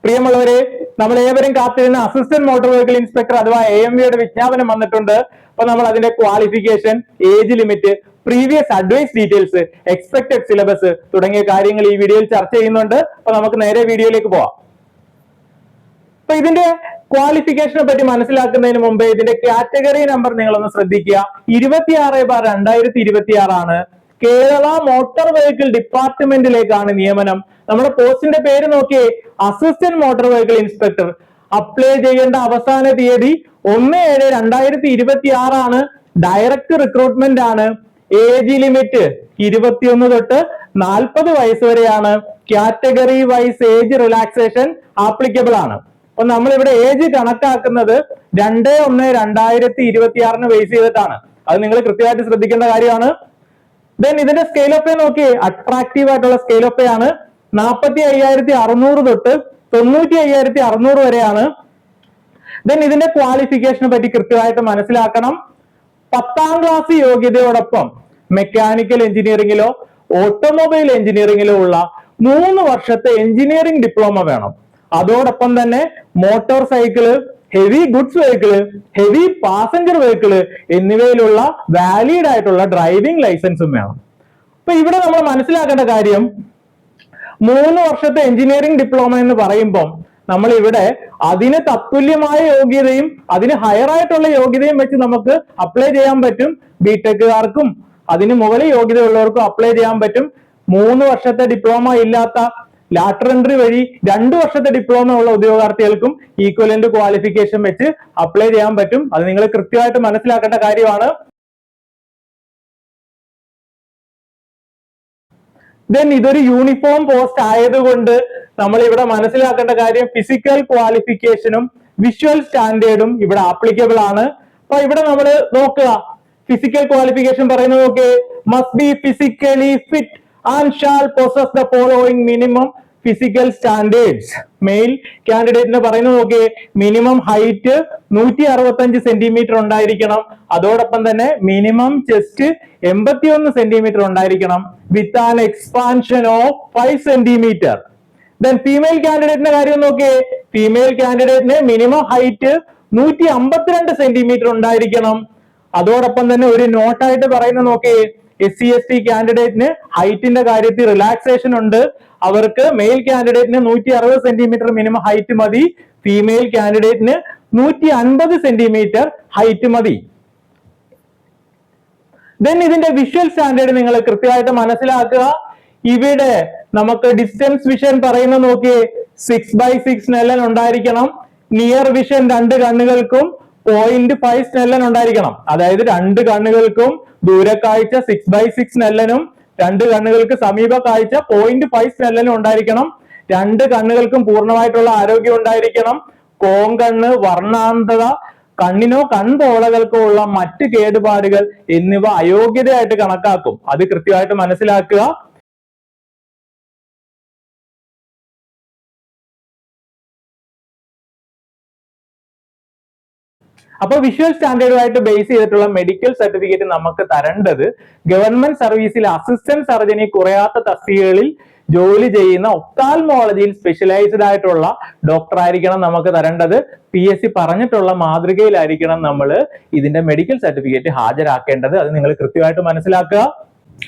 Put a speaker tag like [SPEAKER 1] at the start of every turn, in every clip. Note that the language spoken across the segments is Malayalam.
[SPEAKER 1] പ്രിയമുള്ളവരെ, നമ്മൾ ഏവരും കാത്തിരുന്ന അസിസ്റ്റന്റ് മോട്ടോർ വെഹിക്കിൾ ഇൻസ്പെക്ടർ അഥവാ AMVയുടെ വിജ്ഞാപനം വന്നിട്ടുണ്ട്. അപ്പൊ നമ്മൾ അതിന്റെ qualification, age limit, previous advice details, expected syllabus തുടങ്ങിയ കാര്യങ്ങൾ ഈ വീഡിയോയിൽ ചർച്ച ചെയ്യുന്നുണ്ട്. അപ്പൊ നമുക്ക് നേരെ വീഡിയോയിലേക്ക് പോവാം. അപ്പൊ ഇതിന്റെ ക്വാളിഫിക്കേഷനെ പറ്റി മനസ്സിലാക്കുന്നതിന് മുമ്പ് ഇതിന്റെ കാറ്റഗറി നമ്പർ നിങ്ങളൊന്ന് ശ്രദ്ധിക്കുക. 26/2026 ആണ്. കേരള മോട്ടോർ വെഹിക്കിൾ ഡിപ്പാർട്ട്മെന്റിലേക്കാണ് നിയമനം. നമ്മുടെ പോസ്റ്റിന്റെ പേര് നോക്കിയേ, assistant motor vehicle inspector. Apply ചെയ്യേണ്ട അവസാന തീയതി 1/7/2026 ആണ്. ഡയറക്റ്റ് റിക്രൂട്ട്മെന്റ് ആണ്. ഏജ് ലിമിറ്റ് 21 തൊട്ട് 40 വയസ്സ് വരെയാണ്. Category wise age relaxation applicable ആണ്. അപ്പൊ നമ്മൾ ഇവിടെ ഏജ് കണക്കാക്കുന്നത് 2/1/2026 ബേസ് ചെയ്തിട്ടാണ്. അത് നിങ്ങൾ കൃത്യമായിട്ട് ശ്രദ്ധിക്കേണ്ട കാര്യമാണ്. ദെൻ ഇതിന്റെ സ്കെയിൽ ഓഫ് പേ നോക്കിയേ, അട്രാക്റ്റീവ് ആയിട്ടുള്ള സ്കെയിൽ ഓഫ് പേ ആണ്. 45,600 തൊട്ട് 95,600 വരെയാണ്. ദെൻ ഇതിന്റെ ക്വാളിഫിക്കേഷനെ പറ്റി കൃത്യമായിട്ട് മനസ്സിലാക്കണം. 10ാം ക്ലാസ് യോഗ്യതയോടൊപ്പം മെക്കാനിക്കൽ എഞ്ചിനീയറിംഗിലോ ഓട്ടോമൊബൈൽ എഞ്ചിനീയറിംഗിലോ ഉള്ള 3 വർഷത്തെ എഞ്ചിനീയറിംഗ് ഡിപ്ലോമ വേണം. അതോടൊപ്പം തന്നെ motorcycle, heavy goods vehicle, heavy passenger vehicle എന്നിവയിലുള്ള വാലിഡ് ആയിട്ടുള്ള ഡ്രൈവിംഗ് ലൈസൻസും വേണം. അപ്പൊ ഇവിടെ നമ്മൾ മനസ്സിലാക്കേണ്ട കാര്യം, 3 വർഷത്തെ എഞ്ചിനീയറിംഗ് ഡിപ്ലോമ എന്ന് പറയുമ്പോൾ നമ്മൾ ഇവിടെ അതിന് തത്തുല്യമായ യോഗ്യതയും അതിന് ഹയർ ആയിട്ടുള്ള യോഗ്യതയും വെച്ച് നമുക്ക് അപ്ലൈ ചെയ്യാൻ പറ്റും. ബിടെക്കുകാർക്കും അതിന് മുകളിൽ യോഗ്യതയുള്ളവർക്കും അപ്ലൈ ചെയ്യാൻ പറ്റും. 3 വർഷത്തെ ഡിപ്ലോമ ഇല്ലാത്ത ലാറ്റർ എൻട്രി വഴി 2 വർഷത്തെ ഡിപ്ലോമ ഉള്ള ഉദ്യോഗാർത്ഥികൾക്കും ഈക്വലന്റ് ക്വാളിഫിക്കേഷൻ വെച്ച് അപ്ലൈ ചെയ്യാൻ പറ്റും. അത് നിങ്ങൾ കൃത്യമായിട്ട് മനസ്സിലാക്കേണ്ട കാര്യമാണ്. ദെൻ ഇതൊരു യൂണിഫോം പോസ്റ്റ് ആയതുകൊണ്ട് നമ്മൾ ഇവിടെ മനസ്സിലാക്കേണ്ട കാര്യം, ഫിസിക്കൽ ക്വാളിഫിക്കേഷനും വിഷ്വൽ സ്റ്റാൻഡേർഡും ഇവിടെ ആപ്ലിക്കബിൾ ആണ്. അപ്പൊ ഇവിടെ നമ്മൾ നോക്കുക, ഫിസിക്കൽ ക്വാളിഫിക്കേഷൻ പറയുന്നത് നോക്കേ, must be physically fit and shall possess the following minimum physical standards. Male കാൻഡിഡേറ്റിന് പറയുന്നത് നോക്കിയേ, മിനിമം ഹൈറ്റ് 165 സെന്റിമീറ്റർ ഉണ്ടായിരിക്കണം. അതോടൊപ്പം തന്നെ മിനിമം ചെസ്റ്റ് 81 സെന്റിമീറ്റർ ഉണ്ടായിരിക്കണം, with an expansion of 5 centimetre. Then female കാൻഡിഡേറ്റിന്റെ കാര്യം നോക്കിയേ, ഫീമെയിൽ കാൻഡിഡേറ്റിന് മിനിമം ഹൈറ്റ് 152 സെന്റിമീറ്റർ ഉണ്ടായിരിക്കണം. അതോടൊപ്പം തന്നെ ഒരു നോട്ടായിട്ട് പറയുന്നത് നോക്കിയേ, SC/ST കാൻഡിഡേറ്റിന് ഹൈറ്റിന്റെ കാര്യത്തിൽ റിലാക്സേഷൻ ഉണ്ട്. അവർക്ക് മെയിൽ കാൻഡിഡേറ്റിന് 160 സെന്റിമീറ്റർ മിനിമം ഹൈറ്റ് മതി, ഫീമെയിൽ കാൻഡിഡേറ്റിന് 150 സെന്റിമീറ്റർ ഹൈറ്റ് മതി. ദെൻ ഇതിന്റെ വിഷ്വൽ സ്റ്റാൻഡേർഡ് നിങ്ങൾ കൃത്യമായിട്ട് മനസ്സിലാക്കുക. ഇവിടെ നമുക്ക് ഡിസ്റ്റൻസ് വിഷൻ പറയുന്ന നോക്കിയേ, 6/6 സ്നെല്ലൻ ഉണ്ടായിരിക്കണം. നിയർ വിഷൻ 2 കണ്ണുകൾക്കും 0.5 സ്നെല്ലൻ ഉണ്ടായിരിക്കണം. അതായത് 2 കണ്ണുകൾക്കും ദൂരക്കാഴ്ച 6/6 സ്നെല്ലനും 2 കണ്ണുകൾക്ക് സമീപ കാഴ്ച 0.5 സ്നെല്ലനും ഉണ്ടായിരിക്കണം. 2 കണ്ണുകൾക്കും പൂർണ്ണമായിട്ടുള്ള ആരോഗ്യം ഉണ്ടായിരിക്കണം. കോങ്കണ്ണ്, വർണ്ണാന്തത, കണ്ണിനോ കൺപോളകൾക്കോ ഉള്ള മറ്റ് കേടുപാടുകൾ എന്നിവ അയോഗ്യതയായിട്ട് കണക്കാക്കും. അത് കൃത്യമായിട്ട് മനസ്സിലാക്കുക. അപ്പൊ വിഷ്വൽ സ്റ്റാൻഡേർഡുമായിട്ട് ബേസ് ചെയ്തിട്ടുള്ള മെഡിക്കൽ സർട്ടിഫിക്കറ്റ് നമുക്ക് തരേണ്ടത് ഗവൺമെന്റ് സർവീസിൽ അസിസ്റ്റന്റ് സർജനി കുറയാത്ത തസ്തികകളിൽ ജോലി ചെയ്യുന്ന ഒഫ്താൽമോളജിയിൽ സ്പെഷ്യലൈസ്ഡ് ആയിട്ടുള്ള ഡോക്ടർ ആയിരിക്കണം നമുക്ക് തരേണ്ടത്. PSC പറഞ്ഞിട്ടുള്ള മാതൃകയിലായിരിക്കണം നമ്മൾ ഇതിന്റെ മെഡിക്കൽ സർട്ടിഫിക്കറ്റ് ഹാജരാക്കേണ്ടത്. അത് നിങ്ങൾ കൃത്യമായിട്ട് മനസ്സിലാക്കുക.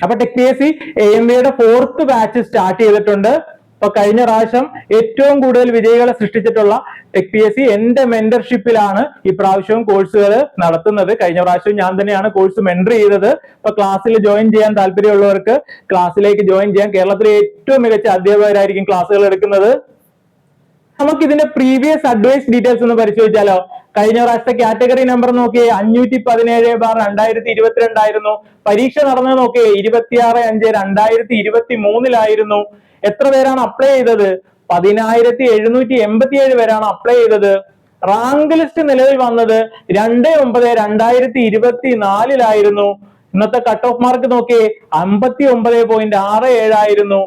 [SPEAKER 1] അപ്പൊ tech PSC AMVയുടെ 4th batch start ചെയ്തിട്ടുണ്ട്. അപ്പൊ കഴിഞ്ഞ പ്രാവശ്യം ഏറ്റവും കൂടുതൽ വിജയികളെ സൃഷ്ടിച്ചിട്ടുള്ള ടെക് PSC എന്റെ മെന്റർഷിപ്പിലാണ് ഇപ്രാവശ്യവും കോഴ്സുകൾ നടത്തുന്നത്. കഴിഞ്ഞ പ്രാവശ്യം ഞാൻ തന്നെയാണ് കോഴ്സ് മെന്റർ ചെയ്തത്. അപ്പൊ ക്ലാസ്സിൽ ജോയിൻ ചെയ്യാൻ താല്പര്യമുള്ളവർക്ക് ക്ലാസ്സിലേക്ക് ജോയിൻ ചെയ്യാൻ. കേരളത്തിലെ ഏറ്റവും മികച്ച അധ്യാപകരായിരിക്കും ക്ലാസ്സുകൾ എടുക്കുന്നത്. നമുക്ക് ഇതിന്റെ പ്രീവിയസ് അഡ്വൈസ് ഡീറ്റെയിൽസ് ഒന്ന് പരിശോധിച്ചാലോ. കഴിഞ്ഞ പ്രാവശ്യത്തെ കാറ്റഗറി നമ്പർ നോക്കിയേ, 517/2022 ആയിരുന്നു. പരീക്ഷ നടന്നത് നോക്കിയേ, 26/5/2023 എത്ര പേരാണ് അപ്ലൈ ചെയ്തത്? 10,787 പേരാണ് അപ്ലൈ ചെയ്തത്. റാങ്ക് ലിസ്റ്റ് നിലവിൽ വന്നത് 2/9/2024 ഇന്നത്തെ കട്ട് ഓഫ് മാർക്ക് നോക്കിയേ, 59.67 ആയിരുന്നു.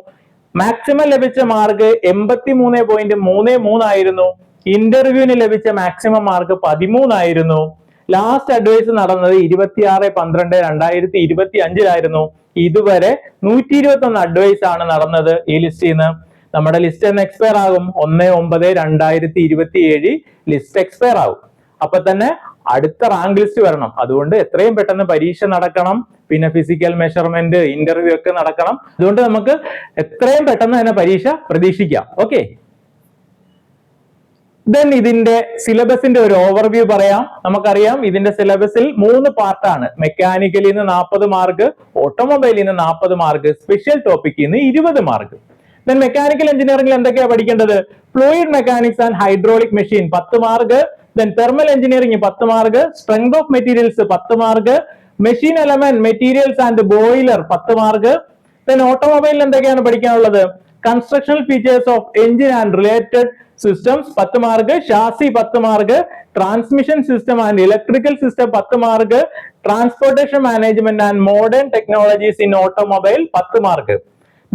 [SPEAKER 1] മാക്സിമം ലഭിച്ച മാർക്ക് 83.33 ആയിരുന്നു. ഇന്റർവ്യൂവിന് ലഭിച്ച മാക്സിമം മാർക്ക് 13 ആയിരുന്നു. ലാസ്റ്റ് അഡ്വൈസ് നടന്നത് 26/12/2025 ഇതുവരെ 121 അഡ്വൈസ് ആണ് നടന്നത് ഈ ലിസ്റ്റിൽ നിന്ന്. നമ്മുടെ ലിസ്റ്റ് എന്ന് എക്സ്പയർ ആകും? 1/9/2027 ലിസ്റ്റ് എക്സ്പയർ ആകും. അപ്പൊ തന്നെ അടുത്ത റാങ്ക് ലിസ്റ്റ് വരണം. അതുകൊണ്ട് എത്രയും പെട്ടെന്ന് പരീക്ഷ നടക്കണം, പിന്നെ ഫിസിക്കൽ മെഷർമെന്റ്, ഇന്റർവ്യൂ ഒക്കെ നടക്കണം. അതുകൊണ്ട് നമുക്ക് എത്രയും പെട്ടെന്ന് തന്നെ പരീക്ഷ പ്രതീക്ഷിക്കാം. ഓക്കെ, ദെൻ ഇതിന്റെ സിലബസിന്റെ ഒരു ഓവർവ്യൂ പറയാം. നമുക്കറിയാം ഇതിന്റെ സിലബസിൽ 3 പാർട്ടാണ്. മെക്കാനിക്കലിൽ നിന്ന് 40 മാർക്ക്, ഓട്ടോമൊബൈലിൽ നിന്ന് 40 മാർക്ക്, സ്പെഷ്യൽ ടോപ്പിക്കിൽ നിന്ന് 20 മാർക്ക്. ദെൻ മെക്കാനിക്കൽ എഞ്ചിനീയറിംഗിൽ എന്തൊക്കെയാണ് പഠിക്കേണ്ടത്? Fluid mechanics and hydraulic machine 10 mark, then thermal engineering 10 mark, strength of materials 10 mark, machine element, materials and boiler 10 mark. Then ഓട്ടോമൊബൈലിൽ എന്തൊക്കെയാണ് പഠിക്കാനുള്ളത്? Constructional features of engine and related systems 10 mark, chassis 10 mark, transmission system and electrical system 10 mark, transportation management and modern technologies in automobile 10 mark.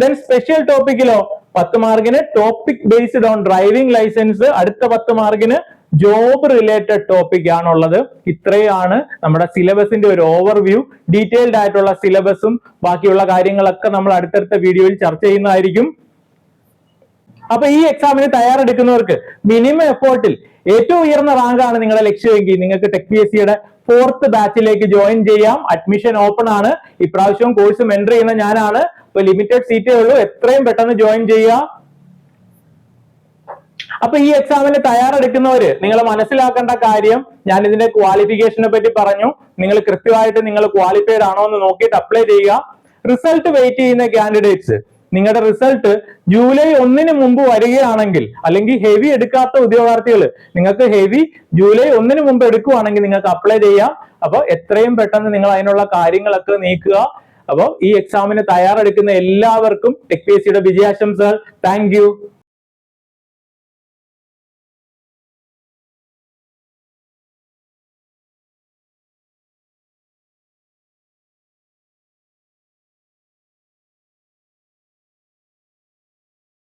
[SPEAKER 1] Then special ടോപ്പിക്കിലോ 10 മാർക്കിന് topic based on driving licence, അടുത്ത 10 മാർക്കിന് ജോബ് റിലേറ്റഡ് ടോപ്പിക് ആണുള്ളത്. ഇത്രയാണ് നമ്മുടെ സിലബസിന്റെ ഒരു ഓവർവ്യൂ. ഡീറ്റെയിൽഡ് ആയിട്ടുള്ള സിലബസും ബാക്കിയുള്ള കാര്യങ്ങളൊക്കെ നമ്മൾ അടുത്തടുത്ത വീഡിയോയിൽ ചർച്ച ചെയ്യുന്നതായിരിക്കും. അപ്പൊ ഈ എക്സാമിന് തയ്യാറെടുക്കുന്നവർക്ക് മിനിമം എഫേർട്ടിൽ ഏറ്റവും ഉയർന്ന റാങ്ക് ആണ് നിങ്ങളുടെ ലക്ഷ്യമെങ്കിൽ നിങ്ങൾക്ക് ടെക് PSCയുടെ 4th ബാച്ചിലേക്ക് ജോയിൻ ചെയ്യാം. അഡ്മിഷൻ ഓപ്പൺ ആണ്. ഇപ്രാവശ്യവും കോഴ്സ് മെന്റർ ചെയ്യുന്ന ഞാനാണ്. ഇപ്പൊ ലിമിറ്റഡ് സീറ്റേ ഉള്ളൂ. എത്രയും പെട്ടെന്ന് ജോയിൻ ചെയ്യുക. അപ്പൊ ഈ എക്സാമിന് തയ്യാറെടുക്കുന്നവര് നിങ്ങൾ മനസ്സിലാക്കേണ്ട കാര്യം, ഞാൻ ഇതിന്റെ ക്വാളിഫിക്കേഷനെ പറ്റി പറഞ്ഞു. നിങ്ങൾ കൃത്യമായിട്ട് നിങ്ങൾ ക്വാളിഫൈഡ് ആണോ എന്ന് നോക്കിയിട്ട് അപ്ലൈ ചെയ്യുക. റിസൾട്ട് വെയിറ്റ് ചെയ്യുന്ന കാൻഡിഡേറ്റ്സ്, നിങ്ങളുടെ റിസൾട്ട് ജൂലൈ 1 മുമ്പ് വരികയാണെങ്കിൽ, അല്ലെങ്കിൽ ഹെവി എടുക്കാത്ത ഉദ്യോഗാർത്ഥികൾ, നിങ്ങൾക്ക് ഹെവി ജൂലൈ 1 മുമ്പ് എടുക്കുവാണെങ്കിൽ നിങ്ങൾക്ക് അപ്ലൈ ചെയ്യാം. അപ്പൊ എത്രയും പെട്ടെന്ന് നിങ്ങൾ അതിനുള്ള കാര്യങ്ങളൊക്കെ നീക്കുക. അപ്പോൾ ഈ എക്സാമിന് തയ്യാറെടുക്കുന്ന എല്ലാവർക്കും ടെക് PSCയുടെ വിജയാശംസകൾ. Thank U.